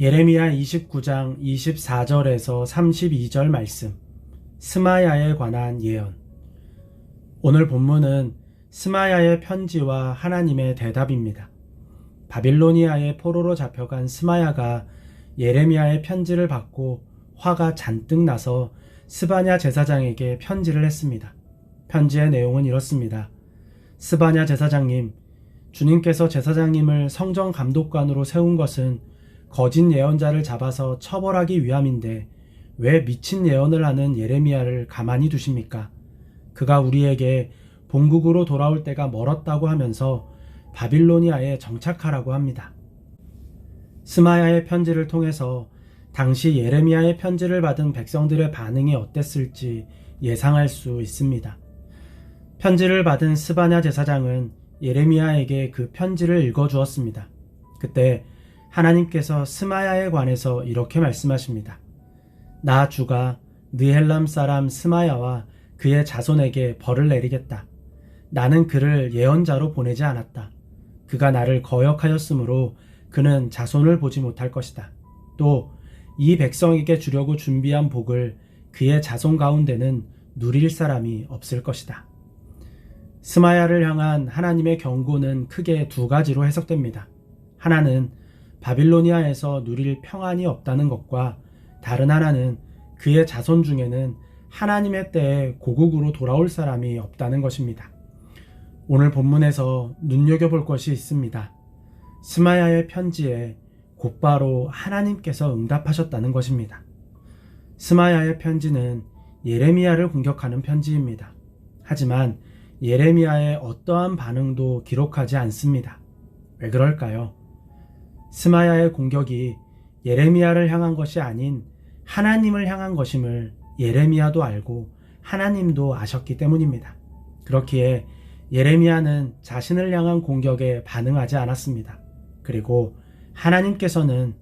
예레미야 29장 24절에서 32절 말씀, 스마야에 관한 예언. 오늘 본문은 스마야의 편지와 하나님의 대답입니다. 바빌로니아의 포로로 잡혀간 스마야가 예레미야의 편지를 받고 화가 잔뜩 나서 스바냐 제사장에게 편지를 했습니다. 편지의 내용은 이렇습니다. 스바냐 제사장님, 주님께서 제사장님을 성전 감독관으로 세운 것은 거짓 예언자를 잡아서 처벌하기 위함인데 왜 미친 예언을 하는 예레미야를 가만히 두십니까? 그가 우리에게 본국으로 돌아올 때가 멀었다고 하면서 바빌로니아에 정착하라고 합니다. 스마야의 편지를 통해서 당시 예레미야의 편지를 받은 백성들의 반응이 어땠을지 예상할 수 있습니다. 편지를 받은 스바냐 제사장은 예레미야에게 그 편지를 읽어주었습니다. 그때 하나님께서 스마야에 관해서 이렇게 말씀하십니다. 나 주가 느헬람 사람 스마야와 그의 자손에게 벌을 내리겠다. 나는 그를 예언자로 보내지 않았다. 그가 나를 거역하였으므로 그는 자손을 보지 못할 것이다. 또 이 백성에게 주려고 준비한 복을 그의 자손 가운데는 누릴 사람이 없을 것이다. 스마야를 향한 하나님의 경고는 크게 두 가지로 해석됩니다. 하나는 바빌로니아에서 누릴 평안이 없다는 것과 다른 하나는 그의 자손 중에는 하나님의 때에 고국으로 돌아올 사람이 없다는 것입니다. 오늘 본문에서 눈여겨볼 것이 있습니다. 스마야의 편지에 곧바로 하나님께서 응답하셨다는 것입니다. 스마야의 편지는 예레미야를 공격하는 편지입니다. 하지만 예레미야의 어떠한 반응도 기록하지 않습니다. 왜 그럴까요? 스마야의 공격이 예레미야를 향한 것이 아닌 하나님을 향한 것임을 예레미야도 알고 하나님도 아셨기 때문입니다. 그렇기에 예레미야는 자신을 향한 공격에 반응하지 않았습니다. 그리고 하나님께서는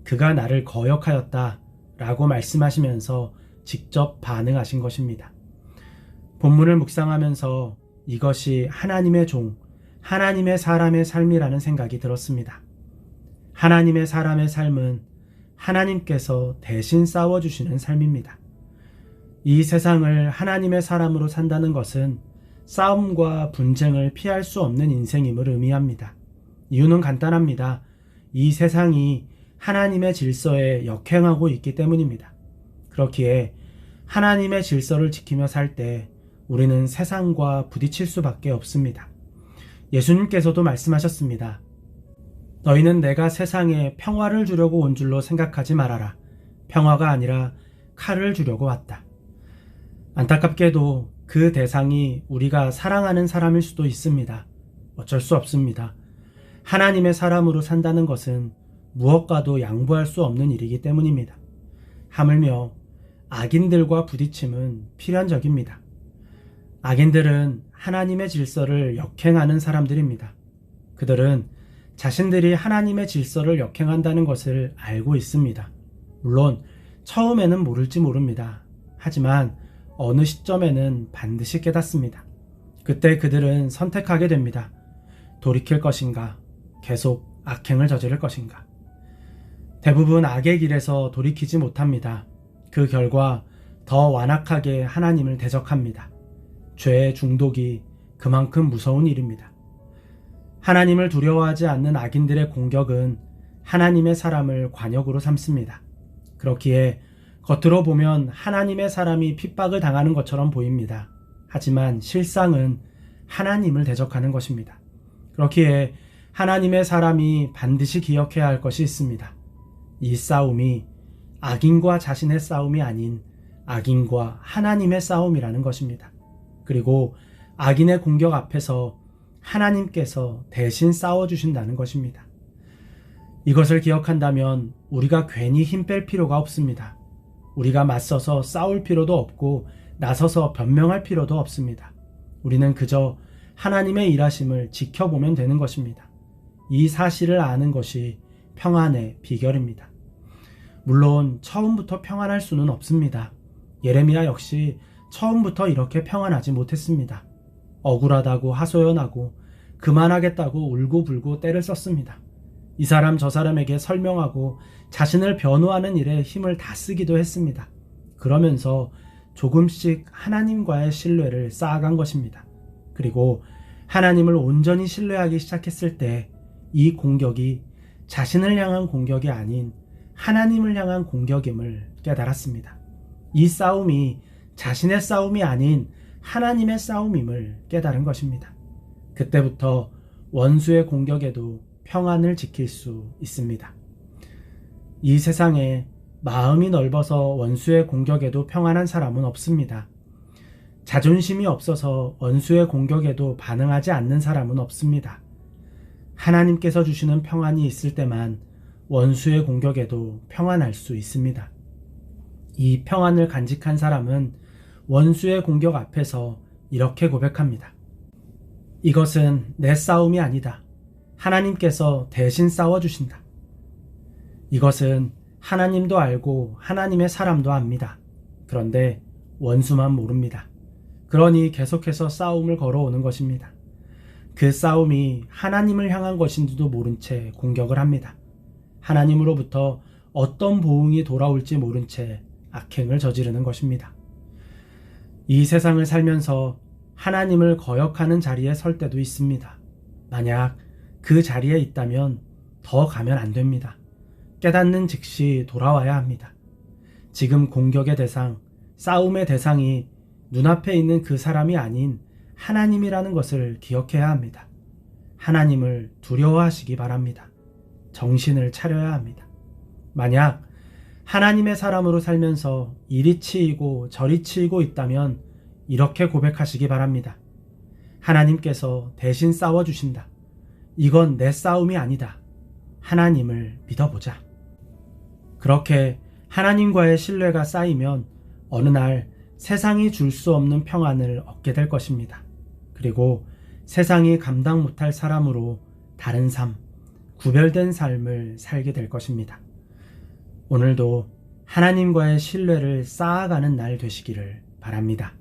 그가 나를 거역하였다 라고 말씀하시면서 직접 반응하신 것입니다. 본문을 묵상하면서 이것이 하나님의 종, 하나님의 사람의 삶이라는 생각이 들었습니다. 하나님의 사람의 삶은 하나님께서 대신 싸워주시는 삶입니다. 이 세상을 하나님의 사람으로 산다는 것은 싸움과 분쟁을 피할 수 없는 인생임을 의미합니다. 이유는 간단합니다. 이 세상이 하나님의 질서에 역행하고 있기 때문입니다. 그렇기에 하나님의 질서를 지키며 살 때 우리는 세상과 부딪힐 수밖에 없습니다. 예수님께서도 말씀하셨습니다. 너희는 내가 세상에 평화를 주려고 온 줄로 생각하지 말아라. 평화가 아니라 칼을 주려고 왔다. 안타깝게도 그 대상이 우리가 사랑하는 사람일 수도 있습니다. 어쩔 수 없습니다. 하나님의 사람으로 산다는 것은 무엇과도 양보할 수 없는 일이기 때문입니다. 하물며 악인들과 부딪힘은 필연적입니다. 악인들은 하나님의 질서를 역행하는 사람들입니다. 그들은 자신들이 하나님의 질서를 역행한다는 것을 알고 있습니다. 물론 처음에는 모를지 모릅니다. 하지만 어느 시점에는 반드시 깨닫습니다. 그때 그들은 선택하게 됩니다. 돌이킬 것인가? 계속 악행을 저지를 것인가? 대부분 악의 길에서 돌이키지 못합니다. 그 결과 더 완악하게 하나님을 대적합니다. 죄의 중독이 그만큼 무서운 일입니다. 하나님을 두려워하지 않는 악인들의 공격은 하나님의 사람을 관역으로 삼습니다. 그렇기에 겉으로 보면 하나님의 사람이 핍박을 당하는 것처럼 보입니다. 하지만 실상은 하나님을 대적하는 것입니다. 그렇기에 하나님의 사람이 반드시 기억해야 할 것이 있습니다. 이 싸움이 악인과 자신의 싸움이 아닌 악인과 하나님의 싸움이라는 것입니다. 그리고 악인의 공격 앞에서 하나님께서 대신 싸워주신다는 것입니다. 이것을 기억한다면 우리가 괜히 힘 뺄 필요가 없습니다. 우리가 맞서서 싸울 필요도 없고 나서서 변명할 필요도 없습니다. 우리는 그저 하나님의 일하심을 지켜보면 되는 것입니다. 이 사실을 아는 것이 평안의 비결입니다. 물론 처음부터 평안할 수는 없습니다. 예레미야 역시 처음부터 이렇게 평안하지 못했습니다. 억울하다고 하소연하고 그만하겠다고 울고불고 떼를 썼습니다. 이 사람 저 사람에게 설명하고 자신을 변호하는 일에 힘을 다 쓰기도 했습니다. 그러면서 조금씩 하나님과의 신뢰를 쌓아간 것입니다. 그리고 하나님을 온전히 신뢰하기 시작했을 때 이 공격이 자신을 향한 공격이 아닌 하나님을 향한 공격임을 깨달았습니다. 이 싸움이 자신의 싸움이 아닌 하나님의 싸움임을 깨달은 것입니다. 그때부터 원수의 공격에도 평안을 지킬 수 있습니다. 이 세상에 마음이 넓어서 원수의 공격에도 평안한 사람은 없습니다. 자존심이 없어서 원수의 공격에도 반응하지 않는 사람은 없습니다. 하나님께서 주시는 평안이 있을 때만 원수의 공격에도 평안할 수 있습니다. 이 평안을 간직한 사람은 원수의 공격 앞에서 이렇게 고백합니다. 이것은 내 싸움이 아니다. 하나님께서 대신 싸워주신다. 이것은 하나님도 알고 하나님의 사람도 압니다. 그런데 원수만 모릅니다. 그러니 계속해서 싸움을 걸어오는 것입니다. 그 싸움이 하나님을 향한 것인지도 모른 채 공격을 합니다. 하나님으로부터 어떤 보응이 돌아올지 모른 채 악행을 저지르는 것입니다. 이 세상을 살면서 하나님을 거역하는 자리에 설 때도 있습니다. 만약 그 자리에 있다면 더 가면 안 됩니다. 깨닫는 즉시 돌아와야 합니다. 지금 공격의 대상, 싸움의 대상이 눈앞에 있는 그 사람이 아닌 하나님이라는 것을 기억해야 합니다. 하나님을 두려워하시기 바랍니다. 정신을 차려야 합니다. 만약 하나님의 사람으로 살면서 이리 치이고 저리 치이고 있다면 이렇게 고백하시기 바랍니다. 하나님께서 대신 싸워주신다. 이건 내 싸움이 아니다. 하나님을 믿어보자. 그렇게 하나님과의 신뢰가 쌓이면 어느 날 세상이 줄 수 없는 평안을 얻게 될 것입니다. 그리고 세상이 감당 못할 사람으로 다른 삶, 구별된 삶을 살게 될 것입니다. 오늘도 하나님과의 신뢰를 쌓아가는 날 되시기를 바랍니다.